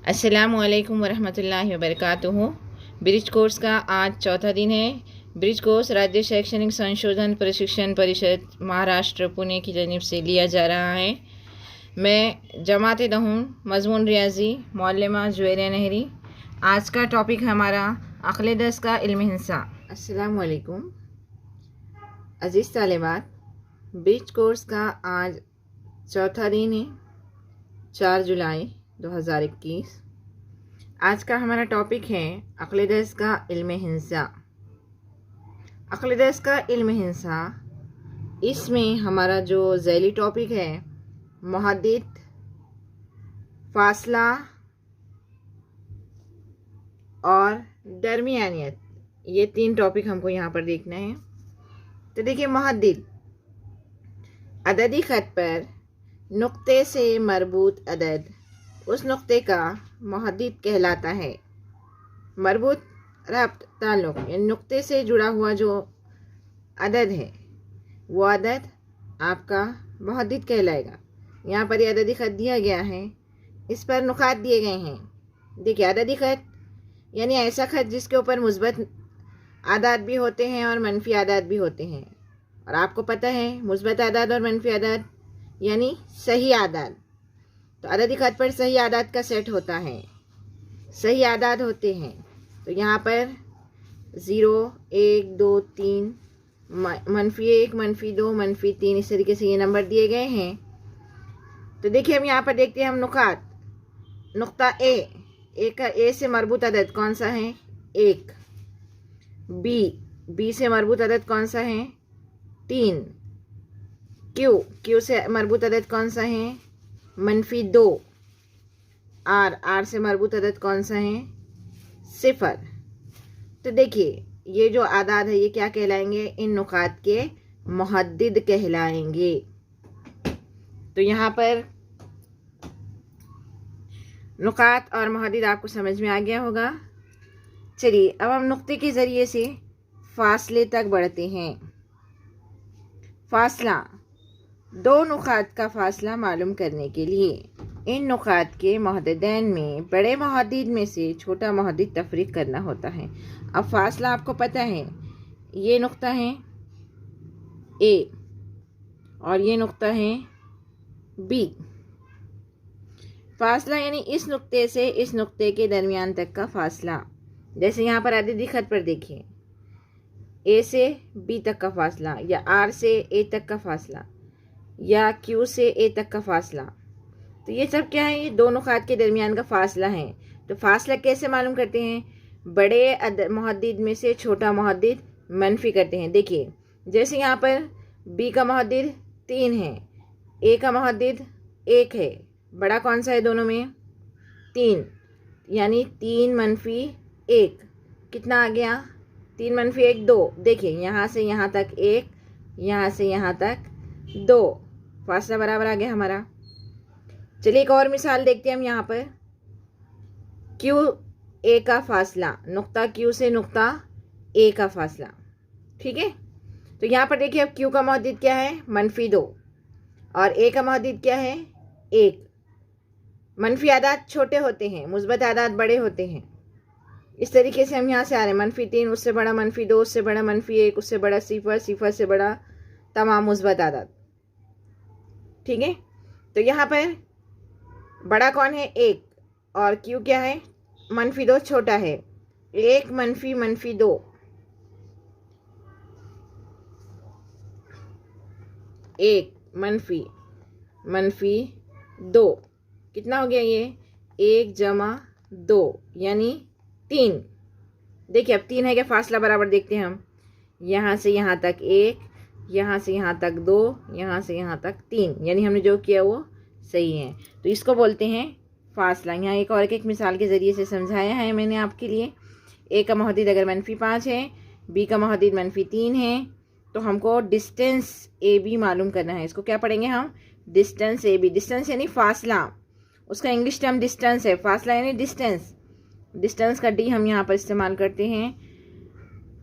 अस्सलामुअलैकुम वरहमतुल्लाहि वबरकातुहू। Bridge course का आज चौथा दिन है। ब्रिज कोर्स राज्य शैक्षणिक संशोधन प्रशिक्षण परिषद महाराष्ट्र पुणे की जानिब से लिया जा रहा है। मैं जमात दहून मजमून रियाजी मौलमा जुवेरिया नहरी। आज का टॉपिक है हमारा अक्ल दस का इल्म हिंसा। अस्सलामुअलैकुम अजीज़ तालिबात, ब्रिज कोर्स का आज चौथा दिन है, 4 जुलाई 2021। आज का हमारा टॉपिक है अक्ल दस का इल्म हिंसा। अक्ल दस का इल्म हिंसा, इसमें हमारा जो ज़ैली टॉपिक है मुहद्दिद, फासला और दरमियानियत, ये 3 टॉपिक हमको यहाँ पर देखना है। तो देखिए, मुहद्दिद अददी ख़त पर नुक्ते से मरबूत अदद उस नुक्ते का मुहद्दिद कहलाता है। मरबूत रब्त ताल्लुक़, यानी नुक्ते से जुड़ा हुआ जो अदद है वो अदद आपका मुहद्दिद कहलाएगा। यहाँ पर ये अददी ख़त दिया गया है, इस पर नुकात दिए गए हैं। देखिए, अददी ख़त यानी ऐसा ख़त जिसके ऊपर मुस्बत आदाद भी होते हैं और मनफी आदाद भी होते हैं। और आपको पता है मुस्बत आदाद और मनफी आदाद यानी सही आदाद। तो अददी ख़त पर सही आदाद का सेट होता है, सही आदाद होते हैं। तो यहाँ पर 0, 1, 2, 3, -1, -2, -3, इस तरीके से ये नंबर दिए गए हैं। तो देखिए, हम यहाँ पर देखते हैं हम नुकात। नुक्ता ए का ए से मरबूत अदद कौन सा है? 1। बी से मरबूत अदद कौन सा है? 3। क्यू से मरबूत अदद कौन सा है? -2। आर से मरबूत अदद कौन सा है? 0। तो देखिए, ये जो आदाद है ये क्या कहलाएंगे? इन नुकात के मुहद्दिद कहलाएंगे। तो यहाँ पर नुकात और मुहद्दिद आपको समझ में आ गया होगा। चलिए, अब हम नुक्ते के ज़रिए से फासले तक बढ़ते हैं। फासला, 2 नुकात का फासला मालूम करने के लिए इन नुकात के मुहद्दिदैन में बड़े मुहद्दिद में से छोटा मुहद्दिद तफरीक करना होता है। अब फासला आपको पता है, ये नुक्ता है ए और ये नुक्ता है बी। फासला यानी इस नुक्ते से इस नुक्ते के दरमियान तक का फासला। जैसे यहाँ पर अददी ख़त पर देखिए, ए से बी तक का फासला, या आर से ए तक का फासला, या क्यू से ए तक का फासला। तो ये सब क्या है? ये 2 नुकात के दरमियान का फासला है। तो फासला कैसे मालूम करते हैं? बड़े मुहद्दिद में से छोटा मुहद्दिद मनफी करते हैं। देखिए, जैसे यहाँ पर बी का मुहद्दिद 3 है, ए का मुहद्दिद 1 है। बड़ा कौन सा है दोनों में? 3, यानी 3 - 1 कितना आ गया? 3 - 1 2। देखिए, यहाँ से यहाँ तक 1, यहाँ से यहाँ तक 2, फासला बराबर आ गया हमारा। चलिए, एक और मिसाल देखते हैं हम यहाँ पर। क्यू ए का फासला, नुक्ता क्यू से नुक्ता ए का फासला, ठीक है। तो यहाँ पर देखिए, अब क्यू का मुहद्दिद क्या है? -2, और ए का मुहद्दिद क्या है? 1। मनफी आदाद छोटे होते हैं, मुस्बत आदाद बड़े होते हैं। इस तरीके से हम यहाँ से आ रहे हैं। -3 उससे बड़ा, -2 उससे बड़ा, -1 उससे बड़ा, 0 0 से बड़ा, तमाम मुस्बत आदाद, ठीक है। तो यहाँ पर बड़ा कौन है? 1, और क्यू क्या है? -2 छोटा है। 1 - 2, 1 - 2 कितना हो गया? ये 1 + 2 यानी 3। देखिए, अब 3 है क्या? फासला बराबर देखते हैं हम। यहाँ से यहाँ तक 1, यहाँ से यहाँ तक 2, यहाँ से यहाँ तक 3, यानी हमने जो किया वो सही है। तो इसको बोलते हैं फासला। यहाँ एक और एक मिसाल के ज़रिए से समझाया है मैंने आपके लिए। ए का मुहद्दिद अगर -5 है, बी का मुहद्दिद -3 है, तो हमको डिस्टेंस ए बी मालूम करना है। इसको क्या पढ़ेंगे हम? Distance A B. डिस्टेंस यानी फासला, उसका इंग्लिश टर्म डिस्टेंस है। फासला यानी डिस्टेंस, डिस्टेंस का डी हम यहाँ पर इस्तेमाल करते हैं।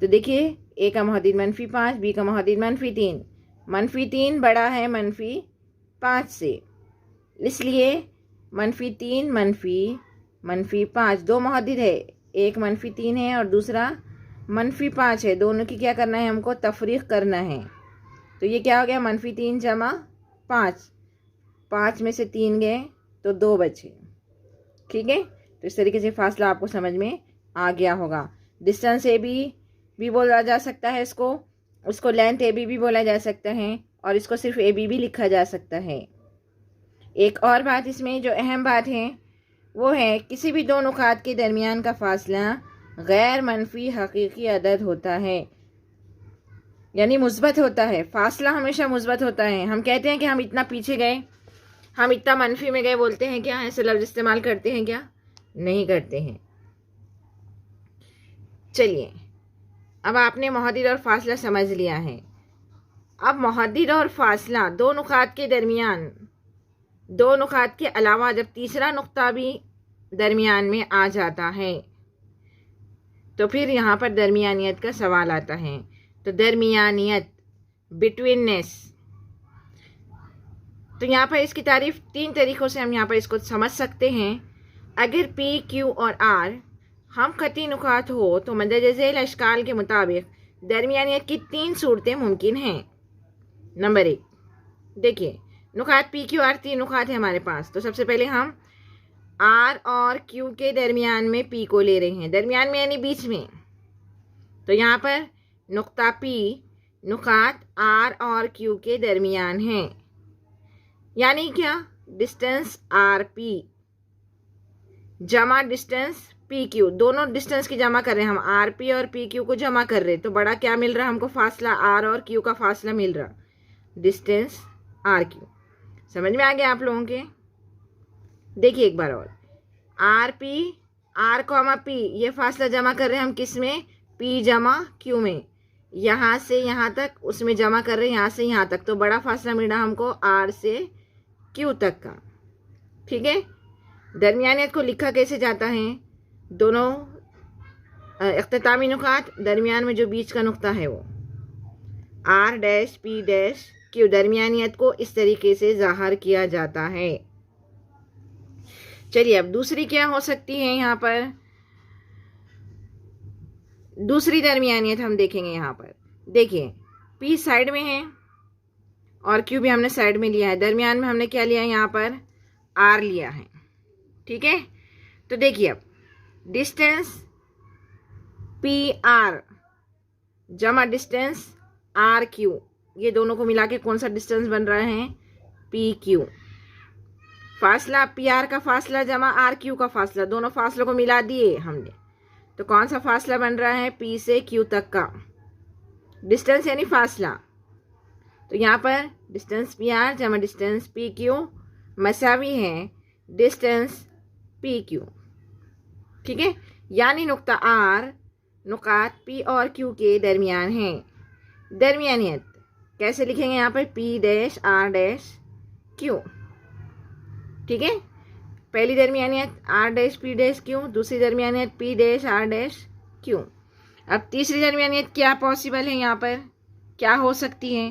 तो देखिए, ए का मुहद्दिद -5, बी का मुहद्दिद -3। -3 बड़ा है -5 से, इसलिए -3 - -5। दो मुहद्दिद है, एक -3 है और दूसरा -5 है। दोनों की क्या करना है, हमको तफरीक करना है। तो ये क्या हो गया, -3 जमा 5, 5 में से 3 गए तो 2 बचे। ठीक है, तो इस तरीके से फासला आपको समझ में आ गया होगा। डिस्टेंस ए भी बोला जा सकता है इसको, उसको लेंथ ए बी भी बोला जा सकता है और इसको सिर्फ ए बी भी लिखा जा सकता है। एक और बात इसमें जो अहम बात है वो है किसी भी दो नुकात के दरमियान का फासला गैर मनफी हकीकी अदद होता है, यानी मुस्बत होता है। फासला हमेशा मुस्बत होता है। हम कहते हैं कि हम इतना पीछे गए, हम इतना मनफी में गए, बोलते हैं क्या, ऐसे लफ्ज़ इस्तेमाल करते हैं क्या? नहीं करते हैं। चलिए, अब आपने मुहद्दिद और फासला समझ लिया है। अब मुहद्दिद और फासला दो नुकात के दरमियान, दो नुकात के अलावा जब तीसरा नुक्ता भी दरमियान में आ जाता है तो फिर यहाँ पर दरमियानियत का सवाल आता है। तो दरमियानियत, बिटवीननेस, तो यहाँ पर इसकी तारीफ 3 तरीक़ों से हम यहाँ पर इसको समझ सकते हैं। अगर P, Q और R हम खती नुकात हो तो मदद झेल अशकाल के मुताबिक दरमियानियत की 3 सूरतें मुमकिन हैं। नंबर 1, देखिए नुकात P, Q, R 3 नुकात है हमारे पास। तो सबसे पहले हम R और Q के दरमियान में P को ले रहे हैं, दरमियान में यानी बीच में। तो यहाँ पर नुक्ता P नुकात R और Q के दरमियान है, यानी क्या, डिस्टेंस RP जमा डिस्टेंस PQ, दोनों डिस्टेंस की जमा कर रहे हैं हम, RP और PQ को जमा कर रहे हैं। तो बड़ा क्या मिल रहा है हमको, फासला R और Q का फासला मिल रहा, डिस्टेंस RQ। समझ में आ गया आप लोगों के? देखिए एक बार और, RP, R, P ये फासला जमा कर रहे हैं हम किस में, P जमा Q में। यहाँ से यहाँ तक उसमें जमा कर रहे हैं, यहाँ से यहाँ तक। तो बड़ा फासला मिल रहा हमको R से Q तक का। ठीक है, दरमियानियत को लिखा कैसे जाता है, दोनों इख्तितामी नुकात दरमियान में जो बीच का नुक्ता है वो R', P', दरमियानियत को इस तरीके से ज़ाहिर किया जाता है। चलिए, अब दूसरी क्या हो सकती है, यहाँ पर दूसरी दरमियानियत हम देखेंगे। यहाँ पर देखिए P साइड में है और Q भी हमने साइड में लिया है, दरमियान में हमने क्या लिया है, यहाँ पर R लिया है। ठीक है, तो देखिए अब डिस्टेंस PR जमा डिस्टेंस RQ, ये दोनों को मिला के कौन सा डिस्टेंस बन रहा है, PQ। फासला PR का फासला जमा RQ का फासला, दोनों फासलों को मिला दिए हमने, तो कौन सा फासला बन रहा है, P से Q तक का डिस्टेंस यानी फासला। तो यहाँ पर डिस्टेंस PR जमा डिस्टेंस PQ मसावी है डिस्टेंस PQ। ठीक है, यानी नुक्ता R नुकात P और Q के दरमियान है। दरमियानियत कैसे लिखेंगे, यहाँ पर P', R', Q। ठीक है, पहली दरमियानियत R', P', Q, दूसरी दरमियानियत P', R', Q। अब तीसरी दरमियानियत क्या पॉसिबल है, यहाँ पर क्या हो सकती है,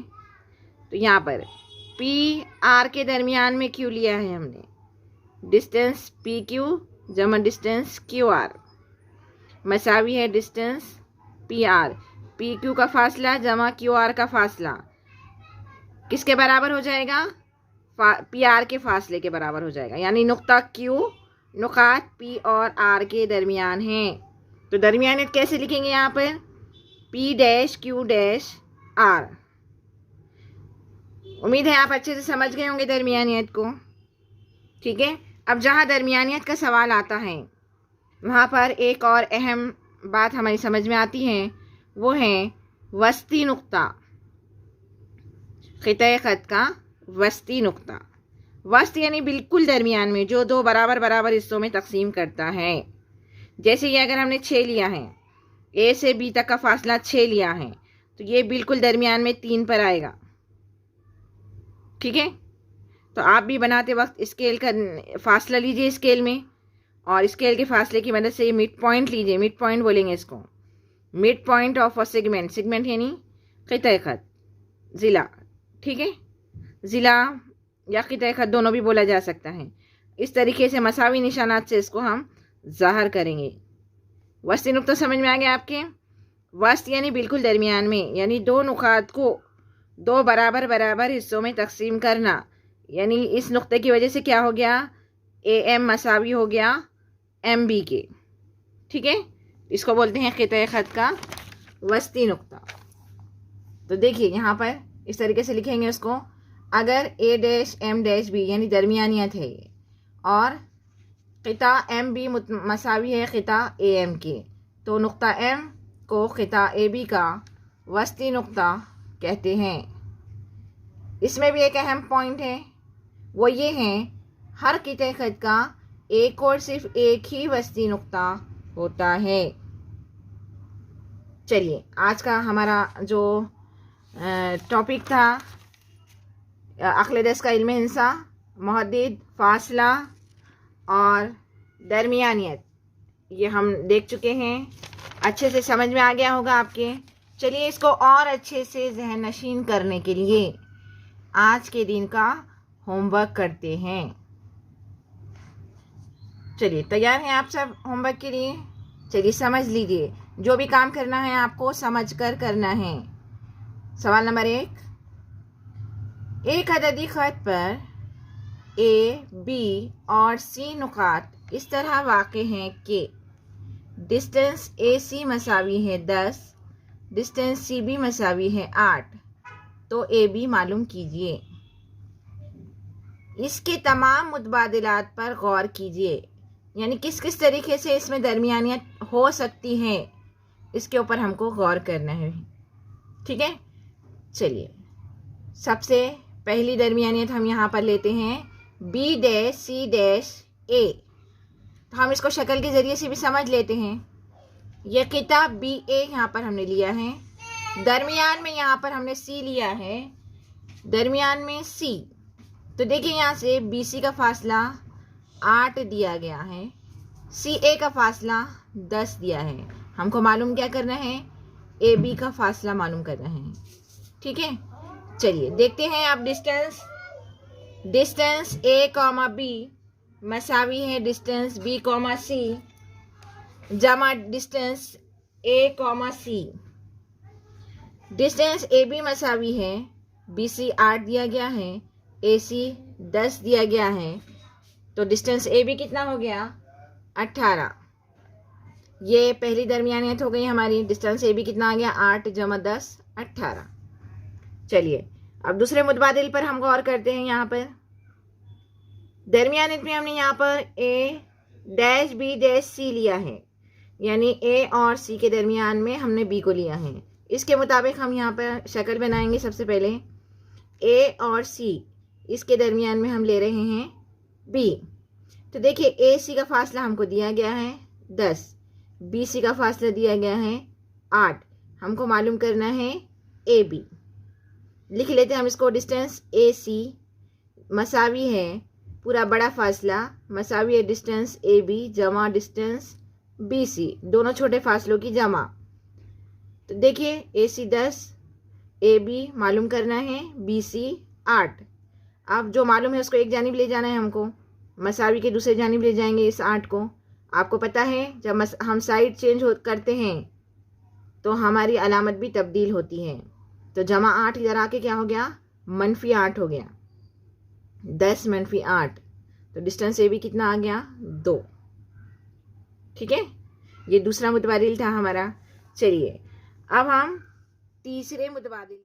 तो यहाँ पर P R के दरमियान में Q लिया है हमने, डिस्टेंस PQ जमा डिस्टेंस QR मसावी है डिस्टेंस PR। PQ का फासला जमा QR का फासला किसके बराबर हो जाएगा, PR के फासले के बराबर हो जाएगा, यानी नुक्ता Q नुकात P और R के दरमियान है। तो दरमियानियत कैसे लिखेंगे, यहाँ पर P', Q', R। उम्मीद है आप अच्छे से समझ गए होंगे दरमियानियत को। ठीक है, अब जहाँ दरमियानियत का सवाल आता है वहाँ पर एक और अहम बात हमारी समझ में आती है, वो है वस्ती नुक्ता, खिते ख़त का वस्ती नुक्ता। वस्त यानी बिल्कुल दरमियान में, जो दो बराबर बराबर हिस्सों में तकसीम करता है। जैसे ये अगर हमने 6 लिया है, A से B तक का फासला 6 लिया है, तो ये बिल्कुल दरमियान में 3 पर आएगा। ठीक है, तो आप भी बनाते वक्त स्केल का फासला लीजिए स्केल में, और स्केल के फासले की मदद से ये मिड पॉइंट लीजिए, मिड पॉइंट बोलेंगे इसको, mid point of a segment, segment यानी खिते ख़त, ज़िला। ठीक है, ज़िला या खिते ख़त दोनों भी बोला जा सकता है। इस तरीके से मसावी निशानात से इसको हम ज़ाहिर करेंगे। वस्ती नुक्ता समझ में आ गया आपके? वस्त यानी बिल्कुल दरमियान में, यानी दो नुकात को दो बराबर बराबर हिस्सों में तकसीम करना। यानी इस नुक्ते की वजह से क्या हो गया, ए एम मसावी हो गया एम बी के। ठीक है, इसको बोलते हैं क़िता ख़त का वस्ती नुक्ता। तो देखिए यहाँ पर इस तरीके से लिखेंगे उसको, अगर ए डैश एम डैश बी यानी दरमियानियत है और क़िता एम बी मसावी है क़िता ए एम के, तो नुक्ता एम को क़िता ए बी का वस्ती नुक्ता कहते हैं। इसमें भी एक अहम पॉइंट है, वो ये है हर क़िता ख़त का एक और सिर्फ एक ही वस्ती नुक्ता होता है। चलिए आज का हमारा जो टॉपिक था अक़्ल दस्त का इल्म हिंसा, मुहद्दिद, फासला और दरमियानियत, ये हम देख चुके हैं। अच्छे से समझ में आ गया होगा आपके। चलिए इसको और अच्छे से ज़हन नशीन करने के लिए आज के दिन का होमवर्क करते हैं। चलिए तैयार हैं आप सब होमवर्क के लिए? चलिए समझ लीजिए, जो भी काम करना है आपको समझ कर करना है। सवाल नंबर 1, एक अददी ख़त पर ए, बी और सी नुकात इस तरह वाक़े हैं कि डिस्टेंस ए सी मसावी है 10, डिस्टेंस सी बी मसावी है 8, तो ए बी मालूम कीजिए। इसके तमाम मुतबादिलात पर गौर कीजिए, यानी किस किस तरीके से इसमें दरमियानियत हो सकती है, इसके ऊपर हमको गौर करना है। ठीक है, चलिए सबसे पहली दरमियानियत हम यहाँ पर लेते हैं बी डैश सी डैश ए। तो हम इसको शक्ल के ज़रिए से भी समझ लेते हैं। यह किताब बी ए यहाँ पर हमने लिया है, दरमियान में यहाँ पर हमने सी लिया है, दरमियान में सी। तो देखिए यहाँ से बी सी का फासला 8 दिया गया है, सी ए का फासला 10 दिया है। हमको मालूम क्या करना है, ए बी का फासला मालूम करना है। ठीक है, चलिए देखते हैं अब डिस्टेंस ए कॉमा बी मसावी है डिस्टेंस बी कॉमा सी जमा distance A comma C. Distance A B मसावी है बी सी 8 दिया गया है, ए सी 10 दिया गया है, तो डिस्टेंस ए बी कितना हो गया 18। ये पहली दरमियानियत हो गई हमारी। डिस्टेंस ए बी कितना आ गया 8 जमा 10 18। चलिए अब दूसरे मुतबादिल पर हम गौर करते हैं। यहाँ पर दरमियानियत में हमने यहाँ पर ए डैश बी डैश सी लिया है, यानी ए और सी के दरमियान में हमने बी को लिया है। इसके मुताबिक हम यहाँ पर शक्ल बनाएंगे। सबसे पहले ए और सी इसके दरमियान में हम ले रहे हैं बी। तो देखिए ए सी का फासला हमको दिया गया है 10, बी सी का फासला दिया गया है 8। हमको मालूम करना है ए बी। लिख लेते हैं हम इसको। डिस्टेंस ए सी मसावी है पूरा बड़ा फासला मसावी है डिस्टेंस ए बी जमा डिस्टेंस बी सी, दोनों छोटे फासलों की जमा। तो देखिए ए सी 10, ए बी मालूम करना है, बी सी 8। अब जो मालूम है उसको एक जानिब ले जाना है हमको, मसावी के दूसरे जानिब ले जाएंगे इस 8 को। आपको पता है जब हम साइड चेंज करते हैं तो हमारी अलामत भी तब्दील होती है। तो जमा 8 इधर आके क्या हो गया -8 हो गया, 10 - 8। तो डिस्टेंस ए बी कितना आ गया 2। ठीक है, ये दूसरा मुतबादिल था हमारा। चलिए अब हम तीसरे मुतबादिल